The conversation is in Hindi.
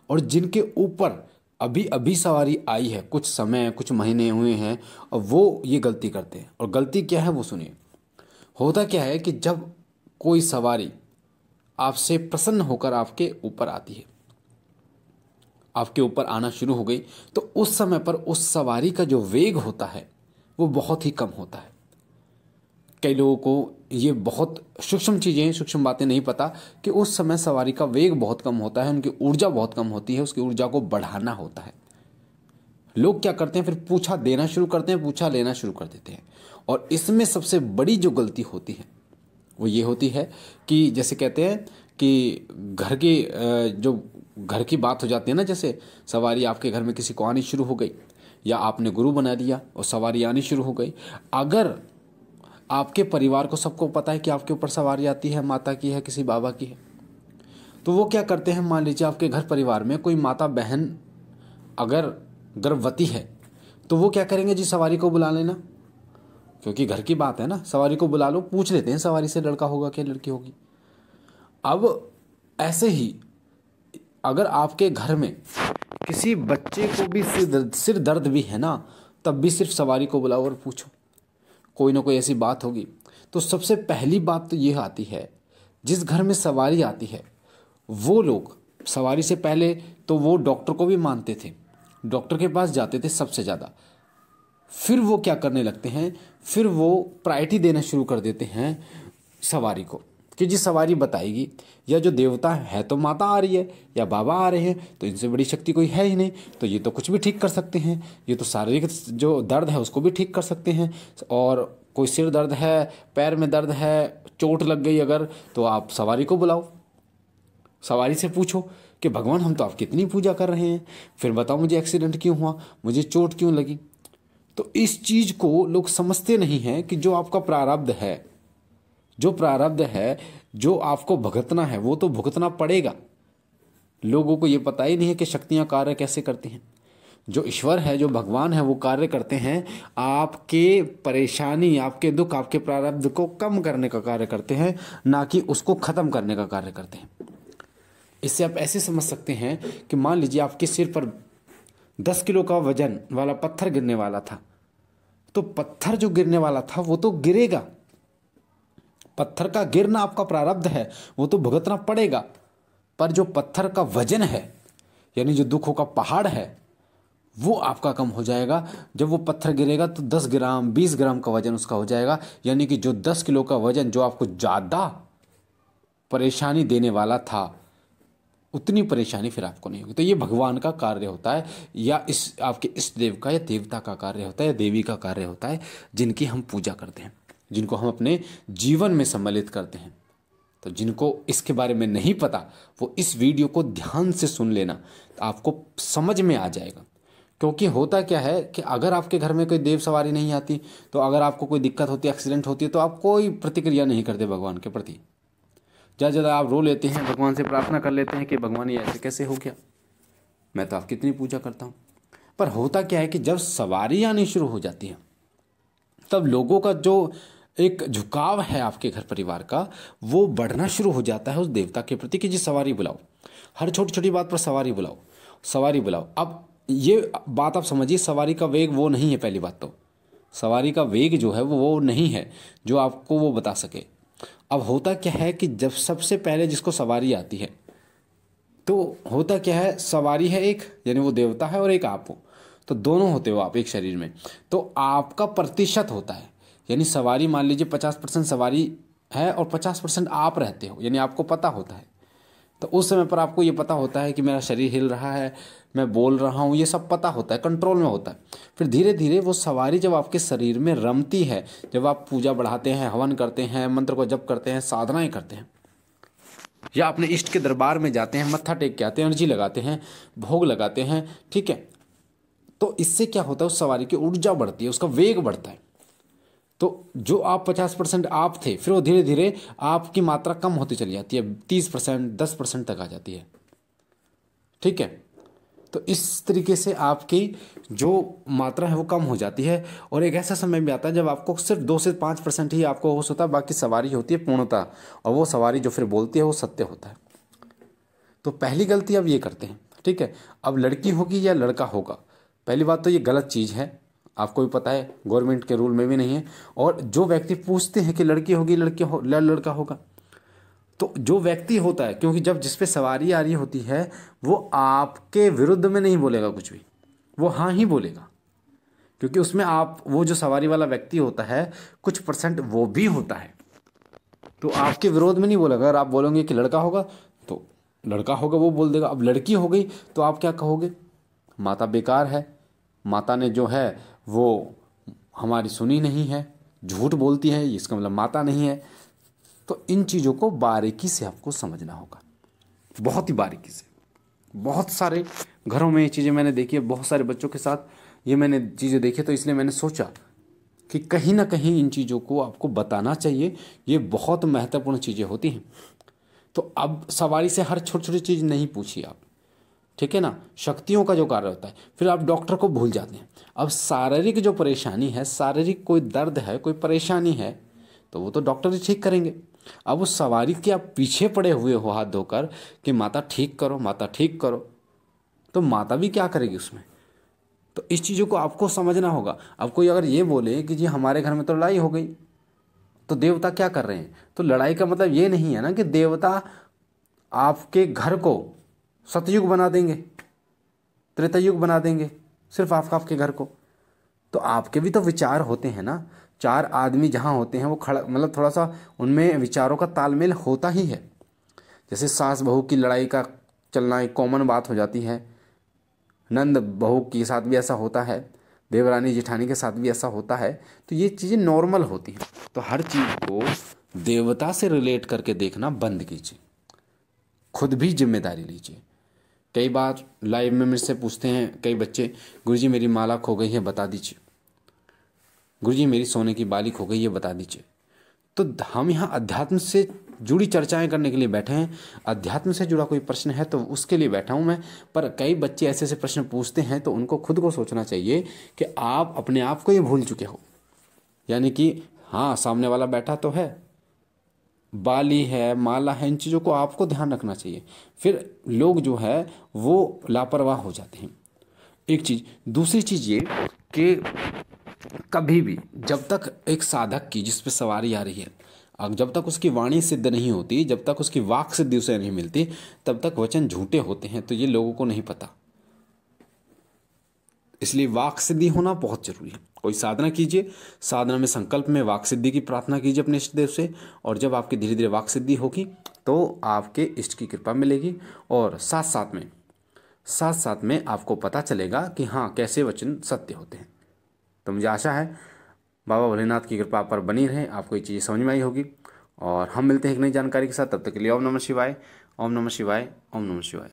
और जिनके ऊपर अभी अभी सवारी आई है, कुछ समय कुछ महीने हुए हैं, और वो ये गलती करते हैं। और गलती क्या है वो सुनिए। होता क्या है कि जब कोई सवारी आपसे प्रसन्न होकर आपके ऊपर आती है, आपके ऊपर आना शुरू हो गई, तो उस समय पर उस सवारी का जो वेग होता है वो बहुत ही कम होता है। कई लोगों को ये बहुत सूक्ष्म चीज़ें, सूक्ष्म बातें नहीं पता कि उस समय सवारी का वेग बहुत कम होता है, उनकी ऊर्जा बहुत कम होती है, उसकी ऊर्जा को बढ़ाना होता है। लोग क्या करते हैं, फिर पूछा देना शुरू करते हैं, पूछा लेना शुरू कर देते हैं। और इसमें सबसे बड़ी जो गलती होती है वो ये होती है कि जैसे कहते हैं कि घर की जो घर की बात हो जाती है ना, जैसे सवारी आपके घर में किसी को आनी शुरू हो गई, या आपने गुरु बना दिया और सवारी आनी शुरू हो गई। अगर आपके परिवार को सबको पता है कि आपके ऊपर सवारी आती है, माता की है, किसी बाबा की है, तो वो क्या करते हैं, मान लीजिए आपके घर परिवार में कोई माता बहन अगर गर्भवती है, तो वो क्या करेंगे जी, सवारी को बुला लेना, क्योंकि घर की बात है ना, सवारी को बुला लो, पूछ लेते हैं सवारी से लड़का होगा क्या लड़की होगी। अब ऐसे ही अगर आपके घर में किसी बच्चे को भी सिर दर्द भी है ना, तब भी सिर्फ सवारी को बुलाओ और पूछो, कोई ना कोई ऐसी बात होगी। तो सबसे पहली बात तो यह आती है, जिस घर में सवारी आती है वो लोग सवारी से पहले तो वो डॉक्टर को भी मानते थे, डॉक्टर के पास जाते थे सबसे ज़्यादा। फिर वो क्या करने लगते हैं, फिर वो प्रायोरिटी देना शुरू कर देते हैं सवारी को, कि जी सवारी बताएगी, या जो देवता है तो माता आ रही है या बाबा आ रहे हैं, तो इनसे बड़ी शक्ति कोई है ही नहीं, तो ये तो कुछ भी ठीक कर सकते हैं, ये तो शारीरिक जो दर्द है उसको भी ठीक कर सकते हैं। और कोई सिर दर्द है, पैर में दर्द है, चोट लग गई अगर, तो आप सवारी को बुलाओ, सवारी से पूछो कि भगवान हम तो आपकी इतनी पूजा कर रहे हैं, फिर बताओ मुझे एक्सीडेंट क्यों हुआ, मुझे चोट क्यों लगी। तो इस चीज़ को लोग समझते नहीं हैं कि जो आपका प्रारब्ध है, जो प्रारब्ध है, जो आपको भुगतना है वो तो भुगतना पड़ेगा। लोगों को ये पता ही नहीं है कि शक्तियाँ कार्य कैसे करती हैं। जो ईश्वर है, जो भगवान है, वो कार्य करते हैं आपके परेशानी, आपके दुख, आपके प्रारब्ध को कम करने का कार्य करते हैं, ना कि उसको ख़त्म करने का कार्य करते हैं। इससे आप ऐसे समझ सकते हैं कि मान लीजिए आपके सिर पर 10 किलो का वजन वाला पत्थर गिरने वाला था, तो पत्थर जो गिरने वाला था वो तो गिरेगा, पत्थर का गिरना आपका प्रारब्ध है, वो तो भुगतना पड़ेगा। पर जो पत्थर का वजन है, यानी जो दुखों का पहाड़ है, वो आपका कम हो जाएगा। जब वो पत्थर गिरेगा तो 10 ग्राम 20 ग्राम का वजन उसका हो जाएगा, यानी कि जो 10 किलो का वजन जो आपको ज़्यादा परेशानी देने वाला था, उतनी परेशानी फिर आपको नहीं होगी। तो ये भगवान का कार्य होता है, या इस आपके इष्ट देव का या देवता का कार्य होता है, या देवी का कार्य होता है, जिनकी हम पूजा करते हैं, जिनको हम अपने जीवन में सम्मिलित करते हैं। तो जिनको इसके बारे में नहीं पता, वो इस वीडियो को ध्यान से सुन लेना, तो आपको समझ में आ जाएगा। क्योंकि होता क्या है कि अगर आपके घर में कोई देव सवारी नहीं आती, तो अगर आपको कोई दिक्कत होती है, एक्सीडेंट होती है, तो आप कोई प्रतिक्रिया नहीं करते भगवान के प्रति। ज़्यादा ज़्यादा आप रो लेते हैं, भगवान से प्रार्थना कर लेते हैं कि भगवान ये ऐसे कैसे हो गया, मैं तो आपकी इतनी पूजा करता हूँ। पर होता क्या है कि जब सवारी आनी शुरू हो जाती है, तब लोगों का जो एक झुकाव है आपके घर परिवार का, वो बढ़ना शुरू हो जाता है उस देवता के प्रति, कि जी सवारी बुलाओ, हर छोटी छोटी बात पर सवारी बुलाओ, सवारी बुलाओ। अब ये बात आप समझिए, सवारी का वेग वो नहीं है, पहली बात तो सवारी का वेग जो है वो नहीं है जो आपको वो बता सके। अब होता क्या है कि जब सबसे पहले जिसको सवारी आती है, तो होता क्या है, सवारी है एक, यानी वो देवता है, और एक आप हो, तो दोनों होते हो आप एक शरीर में। तो आपका प्रतिशत होता है, यानी सवारी मान लीजिए 50% सवारी है और 50% आप रहते हो, यानी आपको पता होता है। तो उस समय पर आपको ये पता होता है कि मेरा शरीर हिल रहा है, मैं बोल रहा हूँ, ये सब पता होता है, कंट्रोल में होता है। फिर धीरे धीरे वो सवारी जब आपके शरीर में रमती है, जब आप पूजा बढ़ाते हैं, हवन करते हैं, मंत्र को जप करते हैं, साधनाएं करते हैं, या अपने इष्ट के दरबार में जाते हैं, मत्था टेक के आते हैं, एनर्जी लगाते हैं, भोग लगाते हैं, ठीक है, तो इससे क्या होता है, उस सवारी की ऊर्जा बढ़ती है, उसका वेग बढ़ता है। तो जो आप 50% आप थे, फिर वो धीरे धीरे आपकी मात्रा कम होती चली जाती है, 30% 10% तक आ जाती है, ठीक है। तो इस तरीके से आपकी जो मात्रा है वो कम हो जाती है, और एक ऐसा समय भी आता है जब आपको सिर्फ 2 से 5% ही आपको होश होता है, बाकी सवारी होती है पूर्णता, और वो सवारी जो फिर बोलती है वो सत्य होता है। तो पहली गलती अब ये करते हैं ठीक है। अब लड़की होगी या लड़का होगा, पहली बात तो ये गलत चीज़ है, आपको भी पता है, गवर्नमेंट के रूल में भी नहीं है। और जो व्यक्ति पूछते हैं कि लड़की होगी लड़का होगा, तो जो व्यक्ति होता है, क्योंकि जब जिस पे सवारी आ रही होती है वो आपके विरुद्ध में नहीं बोलेगा कुछ भी, वो हाँ ही बोलेगा, क्योंकि उसमें आप, वो जो सवारी वाला व्यक्ति होता है कुछ % वो भी होता है, तो आपके विरोध में नहीं बोलेगा। अगर आप बोलोगे कि लड़का होगा तो लड़का होगा वो बोल देगा। अब लड़की हो गई तो आप क्या कहोगे, माता बेकार है, माता ने जो है वो हमारी सुनी नहीं है, झूठ बोलती है, इसका मतलब माता नहीं है। तो इन चीज़ों को बारीकी से आपको समझना होगा, बहुत ही बारीकी से। बहुत सारे घरों में ये चीज़ें मैंने देखी है, बहुत सारे बच्चों के साथ ये मैंने चीज़ें देखी, तो इसलिए मैंने सोचा कि कहीं ना कहीं इन चीज़ों को आपको बताना चाहिए, ये बहुत महत्वपूर्ण चीज़ें होती हैं। तो अब सवारी से हर छोटी छोटी चीज़ नहीं पूछिए आप, ठीक है ना, शक्तियों का जो कार्य होता है, फिर आप डॉक्टर को भूल जाते हैं। अब शारीरिक जो परेशानी है, शारीरिक कोई दर्द है, कोई परेशानी है, तो वो तो डॉक्टर ही ठीक करेंगे। अब उस सवारी के आप पीछे पड़े हुए हो हाथ धोकर कि माता ठीक करो, माता ठीक करो, तो माता भी क्या करेगी उसमें। तो इस चीज़ों को आपको समझना होगा। अब कोई अगर ये बोले कि जी हमारे घर में तो लड़ाई हो गई, तो देवता क्या कर रहे हैं, तो लड़ाई का मतलब ये नहीं है ना कि देवता आपके घर को सतयुग बना देंगे, त्रेतायुग बना देंगे, सिर्फ आपके घर को। तो आपके भी तो विचार होते हैं ना, 4 आदमी जहाँ होते हैं वो खड़ा, मतलब थोड़ा सा उनमें विचारों का तालमेल होता ही है। जैसे सास बहू की लड़ाई का चलना एक कॉमन बात हो जाती है, नंद बहू के साथ भी ऐसा होता है, देवरानी जेठानी के साथ भी ऐसा होता है, तो ये चीज़ें नॉर्मल होती हैं। तो हर चीज़ को देवता से रिलेट करके देखना बंद कीजिए, खुद भी जिम्मेदारी लीजिए। कई बार लाइव में मेरे से पूछते हैं कई बच्चे, गुरुजी मेरी माला खो गई है बता दीजिए, गुरुजी मेरी सोने की बाली खो गई है बता दीजिए। तो हम यहाँ अध्यात्म से जुड़ी चर्चाएं करने के लिए बैठे हैं, अध्यात्म से जुड़ा कोई प्रश्न है तो उसके लिए बैठा हूँ मैं। पर कई बच्चे ऐसे ऐसे प्रश्न पूछते हैं, तो उनको खुद को सोचना चाहिए कि आप अपने आप को ये भूल चुके हो, यानी कि हाँ सामने वाला बैठा तो है, बाली है, माला है, इन चीज़ों को आपको ध्यान रखना चाहिए। फिर लोग जो है वो लापरवाह हो जाते हैं, एक चीज़। दूसरी चीज़ ये कि कभी भी जब तक एक साधक की जिस पे सवारी आ रही है, अब जब तक उसकी वाणी सिद्ध नहीं होती, जब तक उसकी वाक सिद्धि उसे नहीं मिलती, तब तक वचन झूठे होते हैं। तो ये लोगों को नहीं पता, इसलिए वाक सिद्धि होना बहुत जरूरी है। कोई साधना कीजिए, साधना में संकल्प में वाक सिद्धि की प्रार्थना कीजिए अपने इष्ट देव से, और जब आपकी धीरे धीरे वाक सिद्धि होगी तो आपके इष्ट की कृपा मिलेगी, और साथ साथ में आपको पता चलेगा कि हाँ कैसे वचन सत्य होते हैं। तो मुझे आशा है बाबा भोलेनाथ की कृपा पर बनी रहे, आपको ये चीज़ें समझ में आई होगी, और हम मिलते हैं एक नई जानकारी के साथ। तब तक के लिए ओम नमः शिवाय, ओम नमः शिवाय, ओम नमः शिवाय।